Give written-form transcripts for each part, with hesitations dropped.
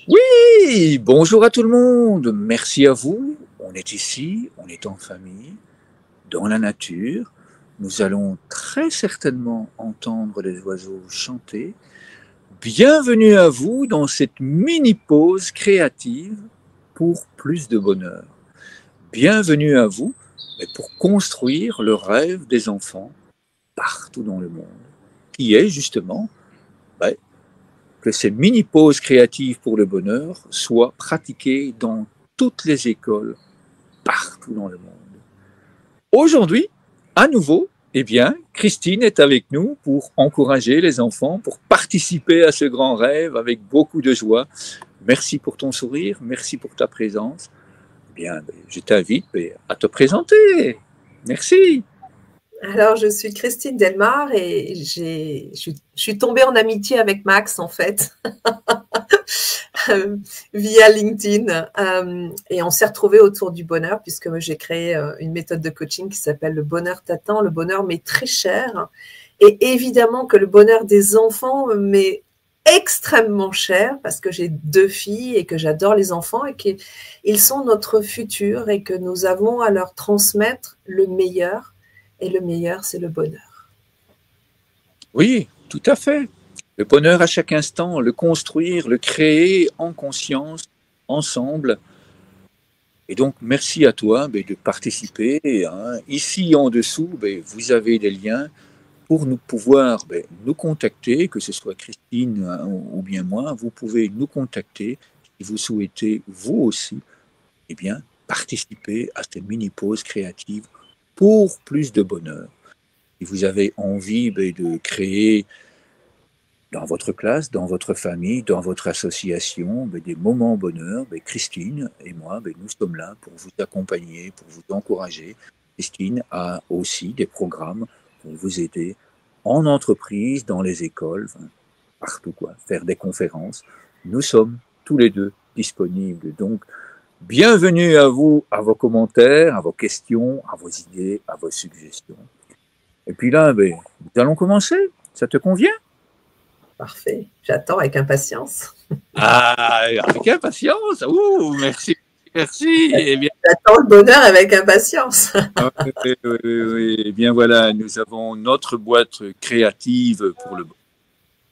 Oui, bonjour à tout le monde. Merci à vous. On est ici, on est en famille, dans la nature. Nous allons très certainement entendre les oiseaux chanter. Bienvenue à vous dans cette mini-pause créative pour plus de bonheur. Bienvenue à vous pour construire le rêve des enfants partout dans le monde, qui est justement ben, que ces mini-pauses créatives pour le bonheur soient pratiquées dans toutes les écoles, partout dans le monde. Aujourd'hui, à nouveau, eh bien, Christine est avec nous pour encourager les enfants, pour participer à ce grand rêve avec beaucoup de joie. Merci pour ton sourire, merci pour ta présence. Eh bien, je t'invite à te présenter. Merci. Alors, je suis Christine Delmar et je suis tombée en amitié avec Max, en fait, via LinkedIn. Et on s'est retrouvés autour du bonheur, puisque j'ai créé une méthode de coaching qui s'appelle le bonheur t'attend. Le bonheur m'est très cher. Et évidemment que le bonheur des enfants m'est extrêmement cher, parce que j'ai 2 filles et que j'adore les enfants et qu'ils sont notre futur et que nous avons à leur transmettre le meilleur. Et le meilleur, c'est le bonheur. Oui, tout à fait. Le bonheur à chaque instant, le construire, le créer en conscience, ensemble. Et donc, merci à toi de participer. Ici, en dessous, vous avez des liens pour nous pouvoir nous contacter, que ce soit Christine ou bien moi. Vous pouvez nous contacter si vous souhaitez, vous aussi, participer à cette mini-pause créative pour plus de bonheur. Si vous avez envie de créer dans votre classe, dans votre famille, dans votre association, des moments bonheur, Christine et moi, nous sommes là pour vous accompagner, pour vous encourager. Christine a aussi des programmes pour vous aider en entreprise, dans les écoles, partout faire des conférences. Nous sommes tous les deux disponibles. Donc, bienvenue à vous, à vos commentaires, à vos questions, à vos idées, à vos suggestions. Et puis là, nous allons commencer. Ça te convient? Parfait. J'attends avec impatience. Ah, avec impatience. Ouh, merci. Merci. Eh bien, j'attends le bonheur avec impatience. Oui. Eh bien voilà, nous avons notre boîte créative pour le bonheur.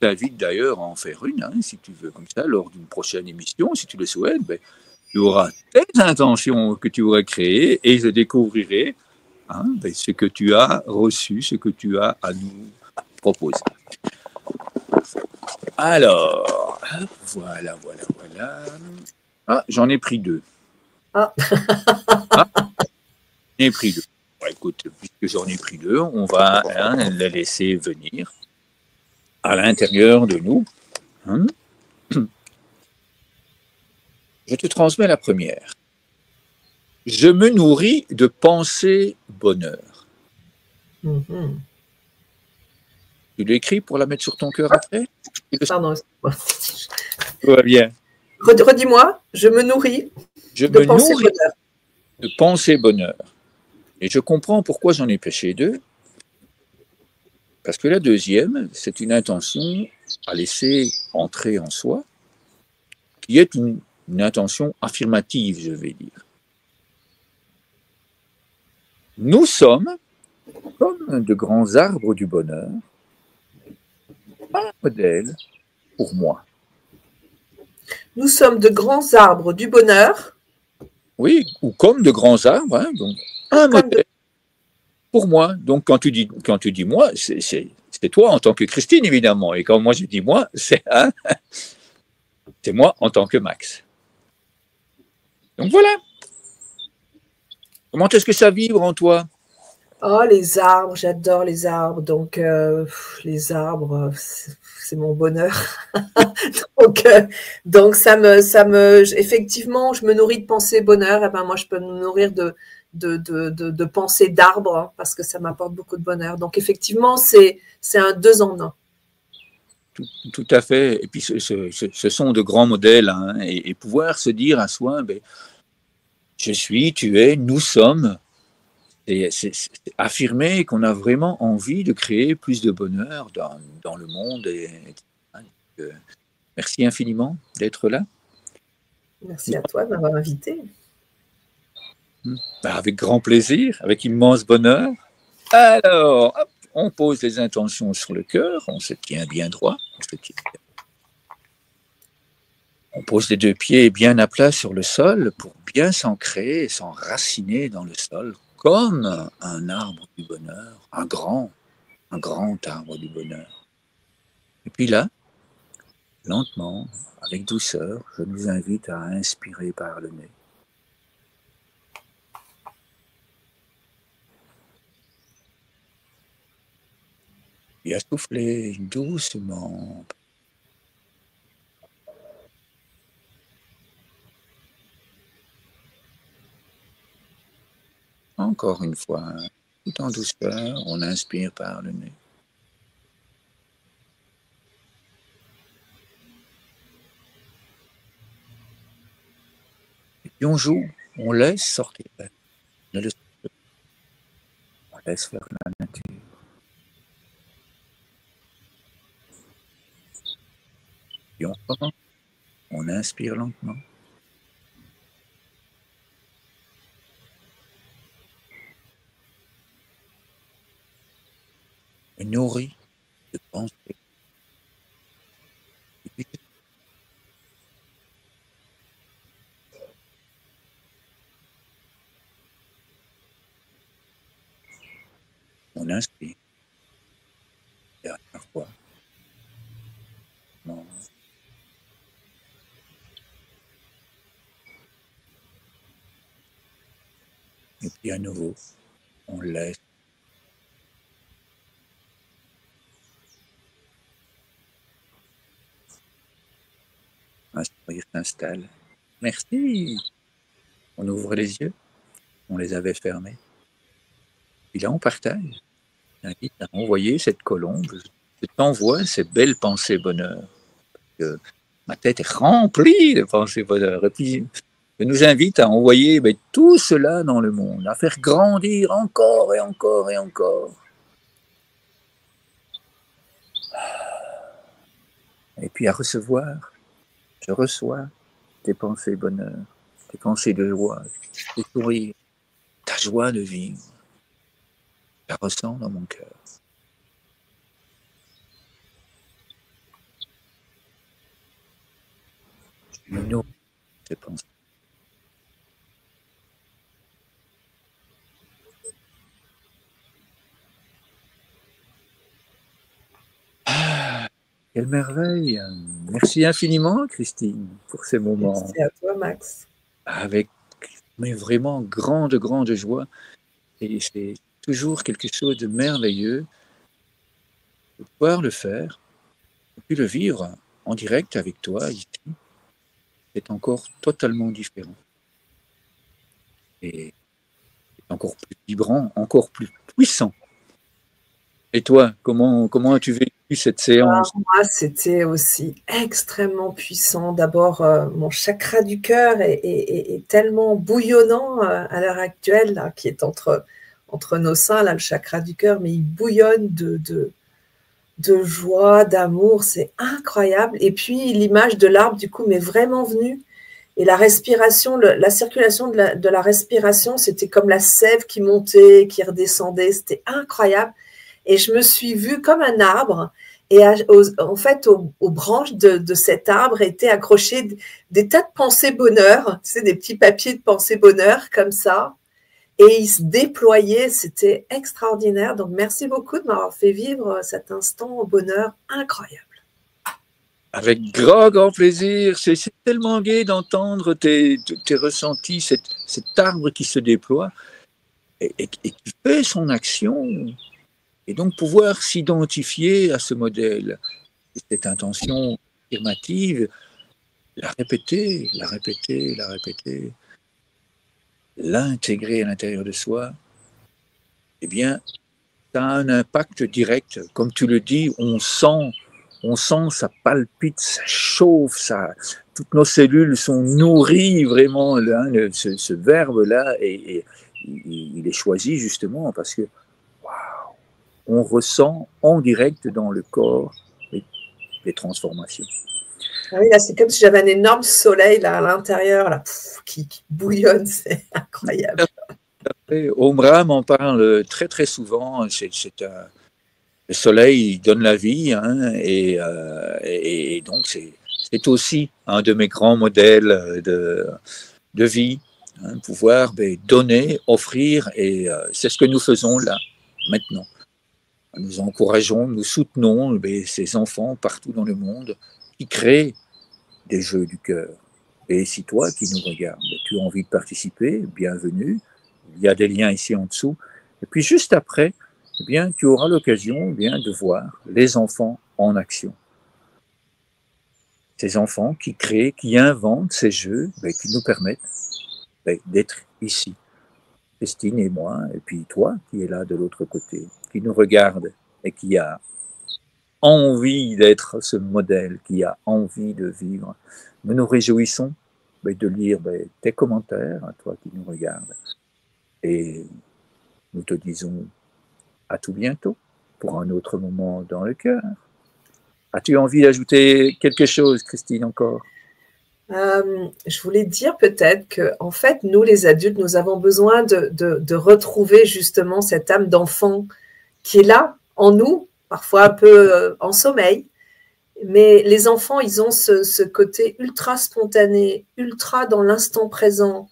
Je t'invite d'ailleurs à en faire une, si tu veux, comme ça, lors d'une prochaine émission, si tu le souhaites. Tu auras tes intentions que tu auras créées et je découvrirai ce que tu as reçu, ce que tu as à nous proposer. Alors, voilà. Ah, j'en ai pris 2. J'en ai pris 2. Bon, écoute, puisque j'en ai pris 2, on va les laisser venir à l'intérieur de nous. Je te transmets la première. Je me nourris de pensées bonheur. Tu l'écris pour la mettre sur ton cœur après? Pardon. Tout va bien. Redis-moi, je me nourris de pensées bonheur. Et je comprends pourquoi j'en ai pêché 2. Parce que la deuxième, c'est une intention à laisser entrer en soi, qui est une intention affirmative, je vais dire. Nous sommes comme de grands arbres du bonheur, un modèle pour moi. Nous sommes de grands arbres du bonheur. Oui, ou comme de grands arbres, donc un modèle pour moi. Donc quand tu dis moi, c'est toi en tant que Christine, évidemment. Et quand moi je dis moi, c'est moi en tant que Max. Donc voilà. Comment est-ce que ça vibre en toi? Oh, les arbres, j'adore les arbres. Donc, les arbres, c'est mon bonheur. donc effectivement, je me nourris de pensées bonheur. Et moi, je peux me nourrir de pensées d'arbres parce que ça m'apporte beaucoup de bonheur. Donc, effectivement, c'est un 2 en 1. Tout à fait. Et puis, ce sont de grands modèles. Et pouvoir se dire à soi, je suis, tu es, nous sommes. C'est affirmer qu'on a vraiment envie de créer plus de bonheur dans le monde. Merci infiniment d'être là. Merci à toi de m'avoir invité. Avec grand plaisir, avec immense bonheur. Alors, hop, on pose les intentions sur le cœur, on se tient bien droit, on pose les deux pieds bien à plat sur le sol pour bien s'ancrer et s'enraciner dans le sol comme un arbre du bonheur, un grand arbre du bonheur. Et puis là, lentement, avec douceur, je nous invite à inspirer par le nez. Et à souffler doucement. Encore une fois, tout en douceur, on inspire par le nez. Et puis on joue, on laisse sortir l'air. On laisse faire la nature. Et on commence. On inspire lentement. On nourrit de pensées. On inspire. Dernière fois. Non. Et puis à nouveau, on laisse. Un sourire s'installe. Merci. On ouvre les yeux. On les avait fermés. Et là, on partage. J'invite à envoyer cette colombe. Je t'envoie ces belles pensées bonheur. Que ma tête est remplie de pensées bonheur. Et puis, je nous invite à envoyer tout cela dans le monde, à faire grandir encore et encore et encore. Et puis à recevoir. Je reçois tes pensées bonheur, tes pensées de joie, tes sourires, ta joie de vivre. Je la ressens dans mon cœur. Je me nourris de tes pensées. Ah, quelle merveille! Merci infiniment, Christine, pour ces moments. Merci à toi, Max. Avec vraiment grande joie. Et c'est toujours quelque chose de merveilleux de pouvoir le faire, et puis le vivre en direct avec toi ici. C'est encore totalement différent. Et encore plus vibrant, encore plus puissant. Et toi, comment as-tu vécu cette séance? Moi, c'était aussi extrêmement puissant. D'abord, mon chakra du cœur est tellement bouillonnant à l'heure actuelle, là, qui est entre nos seins, là, le chakra du cœur, mais il bouillonne de joie, d'amour, c'est incroyable. Et puis, l'image de l'arbre, du coup, m'est vraiment venue. Et la respiration, la circulation de la respiration, c'était comme la sève qui montait, qui redescendait. C'était incroyable. Et je me suis vue comme un arbre. Et en fait, aux branches de cet arbre étaient accrochés des tas de pensées bonheur, tu sais, des petits papiers de pensées bonheur comme ça. Et ils se déployaient, c'était extraordinaire. Donc, merci beaucoup de m'avoir fait vivre cet instant au bonheur incroyable. Avec grand plaisir. C'est tellement gai d'entendre tes ressentis, cet arbre qui se déploie et qui fait son action. Et donc pouvoir s'identifier à ce modèle, cette intention affirmative, la répéter, l'intégrer à l'intérieur de soi, eh bien, ça a un impact direct. Comme tu le dis, on sent, ça palpite, ça chauffe, toutes nos cellules sont nourries vraiment. Ce verbe-là, et il est choisi justement parce que on ressent en direct dans le corps les transformations. Ah oui, là, c'est comme si j'avais un énorme soleil là, à l'intérieur, là, qui bouillonne, c'est incroyable. Omra m'en parle très très souvent. Le soleil il donne la vie, hein, et donc c'est aussi un de mes grands modèles de vie, hein, pouvoir donner, offrir, et c'est ce que nous faisons là, maintenant. Nous encourageons, nous soutenons ces enfants partout dans le monde qui créent des jeux du cœur. Et si toi qui nous regardes, tu as envie de participer, bienvenue. Il y a des liens ici en dessous. Et puis juste après, eh bien, tu auras l'occasion de voir les enfants en action. Ces enfants qui créent, qui inventent ces jeux qui nous permettent d'être ici. Christine et moi, et puis toi qui es là de l'autre côté, qui nous regarde et qui a envie d'être ce modèle, qui a envie de vivre. Nous nous réjouissons de lire tes commentaires, à toi qui nous regardes. Et nous te disons à tout bientôt pour un autre moment dans le cœur. As-tu envie d'ajouter quelque chose, Christine, encore? Je voulais dire peut-être que, en fait, nous, les adultes, nous avons besoin de retrouver justement cette âme d'enfant qui est là, en nous, parfois un peu en sommeil. Mais les enfants, ils ont ce côté ultra spontané, ultra dans l'instant présent,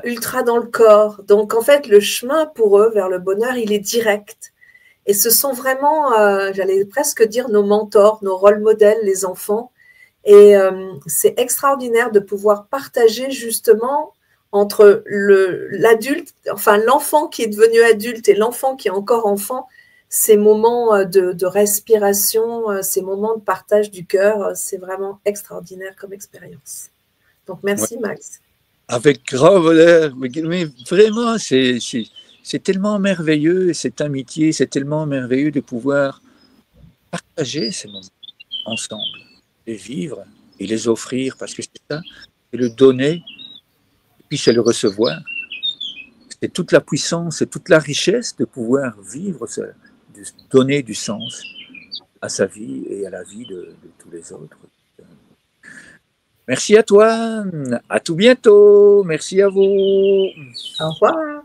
ultra dans le corps. Donc, en fait, le chemin pour eux vers le bonheur, il est direct. Et ce sont vraiment, j'allais presque dire, nos mentors, nos rôles modèles, les enfants. Et c'est extraordinaire de pouvoir partager justement entre l'adulte, enfin l'enfant qui est devenu adulte et l'enfant qui est encore enfant, ces moments de respiration, ces moments de partage du cœur, c'est vraiment extraordinaire comme expérience. Donc merci Max. Avec grand bonheur, mais vraiment, c'est tellement merveilleux, cette amitié, c'est tellement merveilleux de pouvoir partager ces moments ensemble, les vivre et les offrir, parce que c'est ça, c'est le donner, et puis c'est le recevoir. C'est toute la puissance, c'est toute la richesse de pouvoir vivre, de donner du sens à sa vie et à la vie de tous les autres. Merci à toi, à tout bientôt, merci à vous. Au revoir.